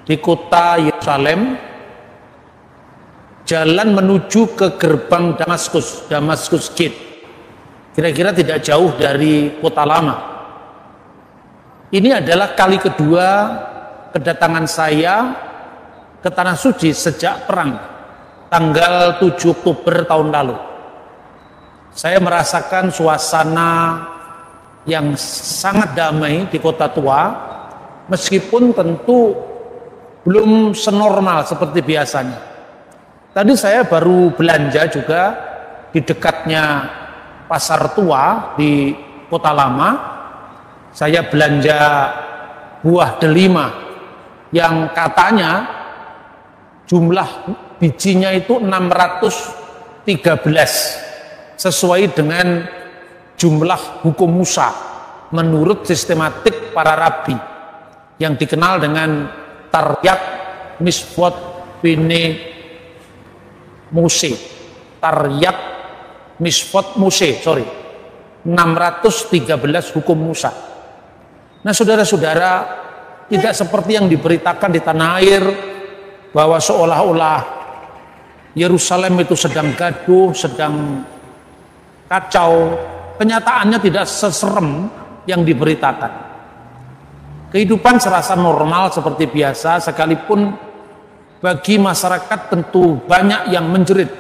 di kota Yerusalem, jalan menuju ke gerbang Damaskus Gate. Kira-kira tidak jauh dari kota lama. Ini adalah kali kedua kedatangan saya ke Tanah Suci sejak perang tanggal 7 Oktober tahun lalu. Saya merasakan suasana yang sangat damai di kota tua, meskipun tentu belum senormal seperti biasanya. Tadi saya baru belanja juga di dekatnya pasar tua di kota lama. Saya belanja buah delima yang katanya jumlah bijinya itu 613 sesuai dengan jumlah hukum Musa menurut sistematik para rabi yang dikenal dengan Taryat Misvot Bine Mose. Taryat Misvot Mose, 613 hukum Musa. Nah, saudara-saudara, tidak seperti yang diberitakan di tanah air bahwa seolah-olah Yerusalem itu sedang gaduh, sedang kacau. Kenyataannya tidak seserem yang diberitakan. Kehidupan serasa normal seperti biasa, sekalipun bagi masyarakat tentu banyak yang menjerit,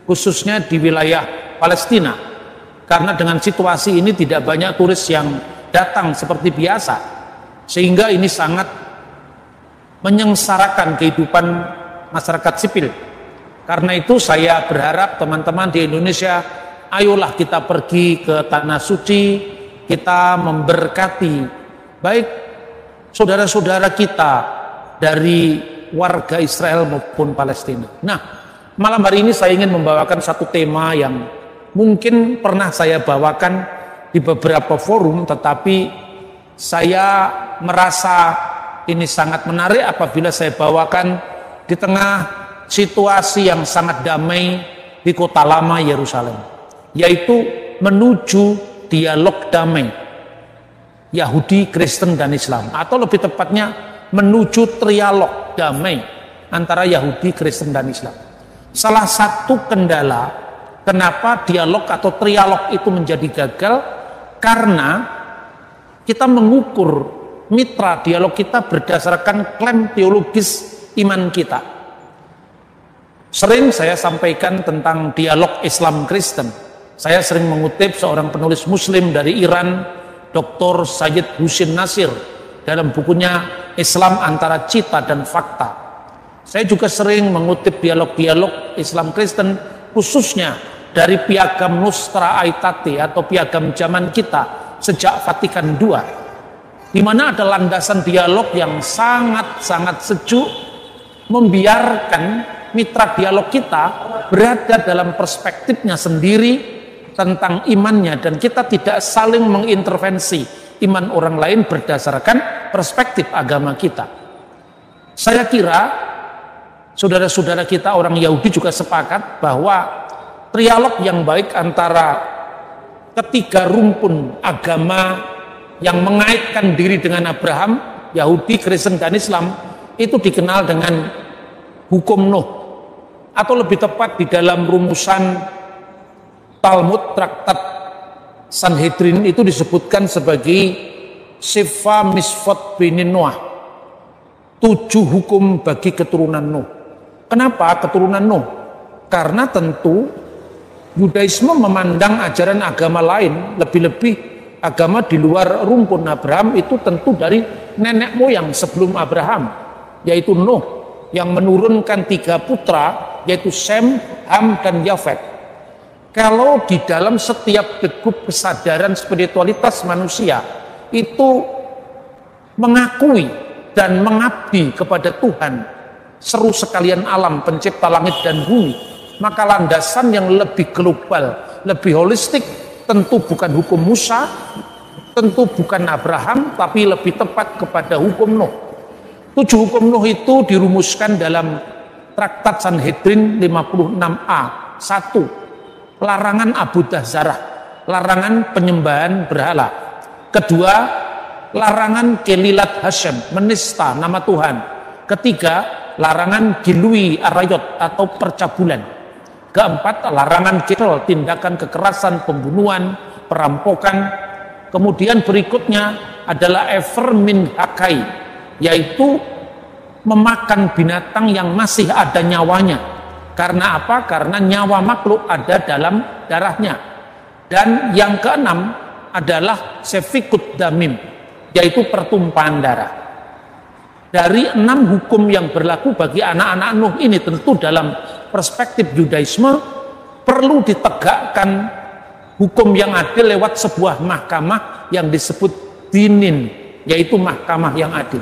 khususnya di wilayah Palestina, karena dengan situasi ini tidak banyak turis yang datang seperti biasa, sehingga ini sangat menyengsarakan kehidupan masyarakat sipil. Karena itu saya berharap teman-teman di Indonesia, ayolah kita pergi ke Tanah Suci, kita memberkati baik saudara-saudara kita dari warga Israel maupun Palestina. Nah, malam hari ini saya ingin membawakan satu tema yang mungkin pernah saya bawakan di beberapa forum, tetapi saya merasa ini sangat menarik apabila saya bawakan di tengah situasi yang sangat damai di kota lama Yerusalem, yaitu menuju dialog damai Yahudi, Kristen, dan Islam, atau lebih tepatnya menuju trialog damai antara Yahudi, Kristen, dan Islam. Salah satu kendala kenapa dialog atau trialog itu menjadi gagal, karena kita mengukur mitra dialog kita berdasarkan klaim teologis iman kita. Sering saya sampaikan tentang dialog Islam Kristen. Saya sering mengutip seorang penulis Muslim dari Iran, Dr. Sayyid Husin Nasir, dalam bukunya Islam Antara Cita dan Fakta. Saya juga sering mengutip dialog-dialog Islam Kristen, khususnya dari Piagam Nostra Aetate atau Piagam zaman kita sejak Vatikan II, di mana ada landasan dialog yang sangat-sangat sejuk, membiarkan mitra dialog kita berada dalam perspektifnya sendiri tentang imannya, dan kita tidak saling mengintervensi iman orang lain berdasarkan perspektif agama kita. Saya kira saudara-saudara kita orang Yahudi juga sepakat bahwa trialog yang baik antara ketiga rumpun agama yang mengaitkan diri dengan Abraham, Yahudi, Kristen, dan Islam, itu dikenal dengan hukum Nuh, atau lebih tepat di dalam rumusan Talmud Traktat Sanhedrin itu disebutkan sebagai Sefa Misvot Bini Noah, 7 hukum bagi keturunan Nuh. Kenapa keturunan Nuh? Karena tentu Yudaisme memandang ajaran agama lain, lebih-lebih agama di luar rumpun Abraham, itu tentu dari nenek moyang sebelum Abraham, yaitu Nuh, yang menurunkan 3 putra, yaitu Sem, Ham, dan Yafet. Kalau di dalam setiap degup kesadaran spiritualitas manusia itu mengakui dan mengabdi kepada Tuhan, seru sekalian alam pencipta langit dan bumi, maka landasan yang lebih global, lebih holistik tentu bukan hukum Musa, tentu bukan Abraham, tapi lebih tepat kepada hukum Nuh. 7 hukum Nuh itu dirumuskan dalam Traktat Sanhedrin 56a. 1. Larangan abudah zarah, larangan penyembahan berhala. 2. Larangan kelilat Hashem, menista nama Tuhan. Ketiga, larangan gilui arayot atau percabulan. Keempat, larangan kitel, tindakan kekerasan, pembunuhan, perampokan. Kemudian berikutnya adalah evermin hakai, yaitu memakan binatang yang masih ada nyawanya. Karena apa? Karena nyawa makhluk ada dalam darahnya. Dan yang keenam adalah sefikut damim, yaitu pertumpahan darah. Dari 6 hukum yang berlaku bagi anak-anak Nuh ini, tentu dalam perspektif Yudaisme perlu ditegakkan hukum yang adil lewat sebuah mahkamah yang disebut dinin, yaitu mahkamah yang adil.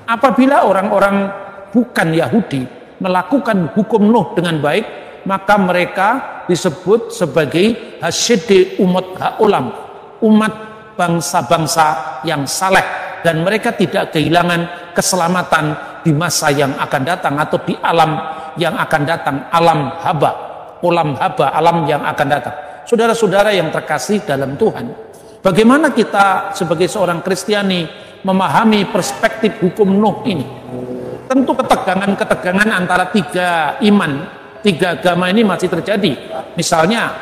Apabila orang-orang bukan Yahudi melakukan hukum Nuh dengan baik, maka mereka disebut sebagai hasyidi umat ha'ulam, umat bangsa-bangsa yang saleh, dan mereka tidak kehilangan keselamatan di masa yang akan datang atau di alam yang akan datang, alam haba, alam yang akan datang. Saudara-saudara yang terkasih dalam Tuhan, bagaimana kita sebagai seorang Kristiani memahami perspektif hukum Nuh ini? Tentu ketegangan-ketegangan antara 3 iman, 3 agama ini masih terjadi. Misalnya,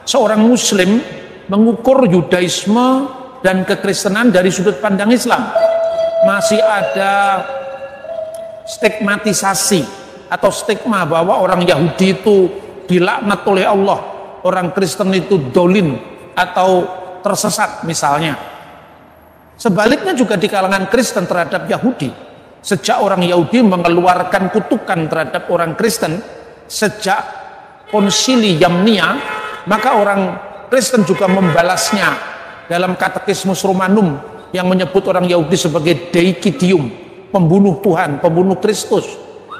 seorang Muslim mengukur Yudaisme dan kekristenan dari sudut pandang Islam. Masih ada stigmatisasi atau stigma bahwa orang Yahudi itu dilaknat oleh Allah, orang Kristen itu dolin atau tersesat misalnya. Sebaliknya juga di kalangan Kristen terhadap Yahudi, sejak orang Yahudi mengeluarkan kutukan terhadap orang Kristen sejak konsili Yamnia, maka orang Kristen juga membalasnya dalam Katekismus Romanum yang menyebut orang Yahudi sebagai Deicidium, pembunuh Tuhan, pembunuh Kristus,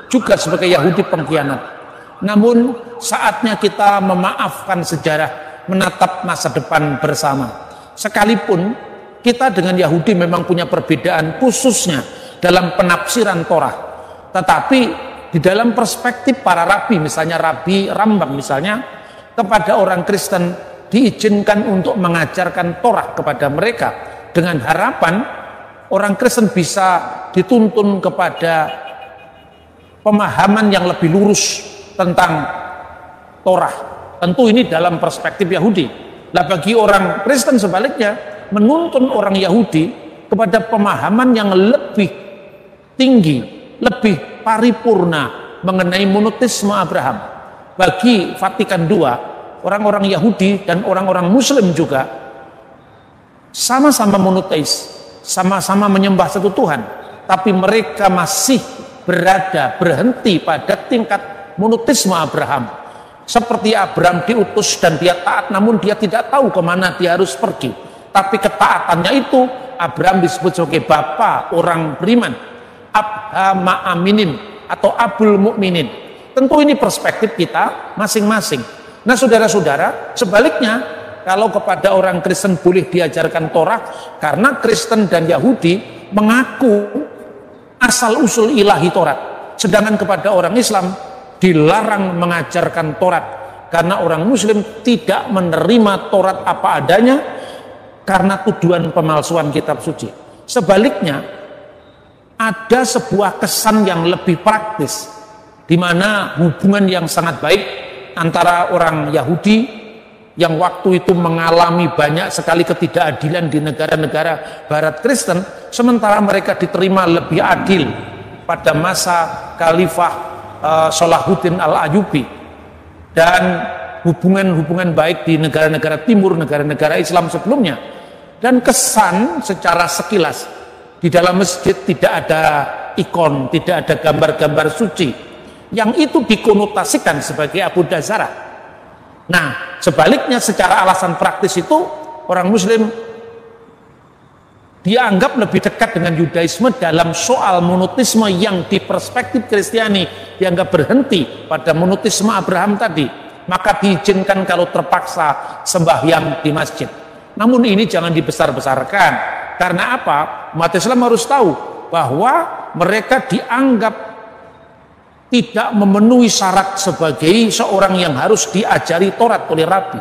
juga sebagai Yahudi pengkhianat. Namun saatnya kita memaafkan sejarah, menatap masa depan bersama. Sekalipun kita dengan Yahudi memang punya perbedaan khususnya dalam penafsiran Torah, tetapi di dalam perspektif para rabi, misalnya Rabi Rambam misalnya, kepada orang Kristen diizinkan untuk mengajarkan Torah kepada mereka dengan harapan orang Kristen bisa dituntun kepada pemahaman yang lebih lurus tentang Torah. Tentu ini dalam perspektif Yahudi. Nah, bagi orang Kristen sebaliknya menuntun orang Yahudi kepada pemahaman yang lebih tinggi, lebih paripurna mengenai monoteisme Abraham. Bagi Vatikan II, orang-orang Yahudi dan orang-orang Muslim juga sama-sama monoteis, sama-sama menyembah satu Tuhan, tapi mereka masih berhenti pada tingkat monoteisme Abraham. Seperti Abraham diutus dan dia taat, namun dia tidak tahu kemana dia harus pergi. Tapi ketaatannya itu Abraham disebut sebagai bapa orang beriman, Abha Ma'aminin atau Abul Mukminin. Tentu ini perspektif kita masing-masing. Nah, saudara-saudara, sebaliknya kalau kepada orang Kristen boleh diajarkan Torah karena Kristen dan Yahudi mengaku asal-usul ilahi Torah, sedangkan kepada orang Islam dilarang mengajarkan Torah karena orang Muslim tidak menerima Torah apa adanya karena tuduhan pemalsuan kitab suci. Sebaliknya, ada sebuah kesan yang lebih praktis di mana hubungan yang sangat baik antara orang Yahudi yang waktu itu mengalami banyak sekali ketidakadilan di negara-negara Barat Kristen, sementara mereka diterima lebih adil pada masa Khalifah Salahuddin Al-Ayyubi, dan hubungan-hubungan baik di negara-negara timur, negara-negara Islam sebelumnya. Dan kesan secara sekilas di dalam masjid tidak ada ikon, tidak ada gambar-gambar suci yang itu dikonotasikan sebagai Abu Dazara. Nah, sebaliknya secara alasan praktis itu orang Muslim dianggap lebih dekat dengan Yudaisme dalam soal monoteisme yang di perspektif Kristiani dianggap berhenti pada monoteisme Abraham tadi, maka diizinkan kalau terpaksa sembahyang di masjid. Namun ini jangan dibesar-besarkan. Karena apa? Umat Islam harus tahu bahwa mereka dianggap tidak memenuhi syarat sebagai seorang yang harus diajari Taurat oleh rabi.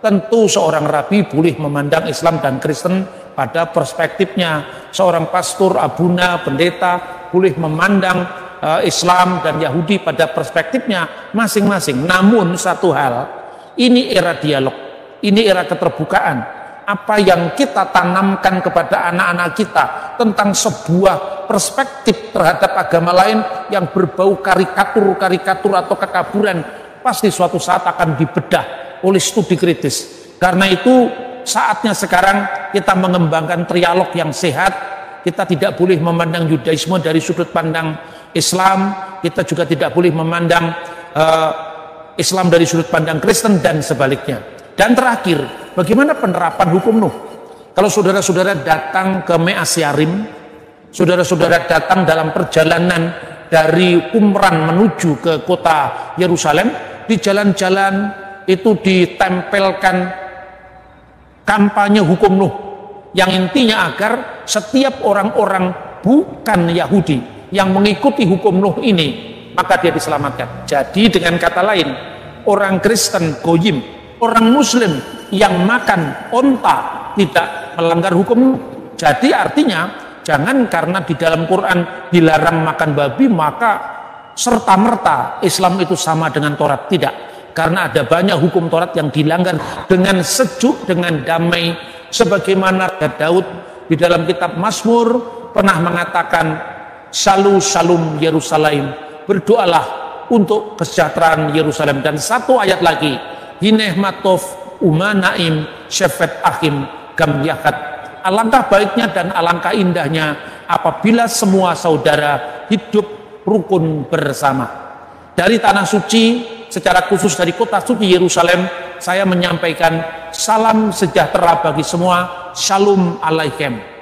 Tentu seorang rabi boleh memandang Islam dan Kristen pada perspektifnya. Seorang pastor, abuna, pendeta boleh memandang Islam dan Yahudi pada perspektifnya masing-masing. Namun satu hal, ini era dialog, ini era keterbukaan. Apa yang kita tanamkan kepada anak-anak kita tentang sebuah perspektif terhadap agama lain yang berbau karikatur atau kekaburan, pasti suatu saat akan dibedah oleh studi kritis. Karena itu saatnya sekarang kita mengembangkan trialog yang sehat. Kita tidak boleh memandang Yudaisme dari sudut pandang Islam, kita juga tidak boleh memandang Islam dari sudut pandang Kristen dan sebaliknya. Dan terakhir, bagaimana penerapan hukum Nuh? Kalau saudara-saudara datang ke Me'as Yarim, saudara-saudara datang dalam perjalanan dari Qumran menuju ke kota Yerusalem, di jalan-jalan itu ditempelkan kampanye hukum Nuh, yang intinya agar setiap orang-orang bukan Yahudi yang mengikuti hukum Nuh ini, maka dia diselamatkan. Jadi dengan kata lain, orang Kristen goyim, orang Muslim yang makan onta tidak melanggar hukum. Jadi artinya jangan karena di dalam Quran dilarang makan babi maka serta-merta Islam itu sama dengan Taurat. Tidak, karena ada banyak hukum Taurat yang dilanggar dengan sejuk, dengan damai, sebagaimana Daud di dalam kitab Mazmur pernah mengatakan, Shalom Yerusalem, berdoalah untuk kesejahteraan Yerusalem. Dan satu ayat lagi, Hineh matov umanaim syafet ahim gam yakat. Alangkah baiknya dan alangkah indahnya apabila semua saudara hidup rukun bersama. Dari tanah suci, secara khusus dari kota suci Yerusalem, saya menyampaikan salam sejahtera bagi semua. Shalom alaikum.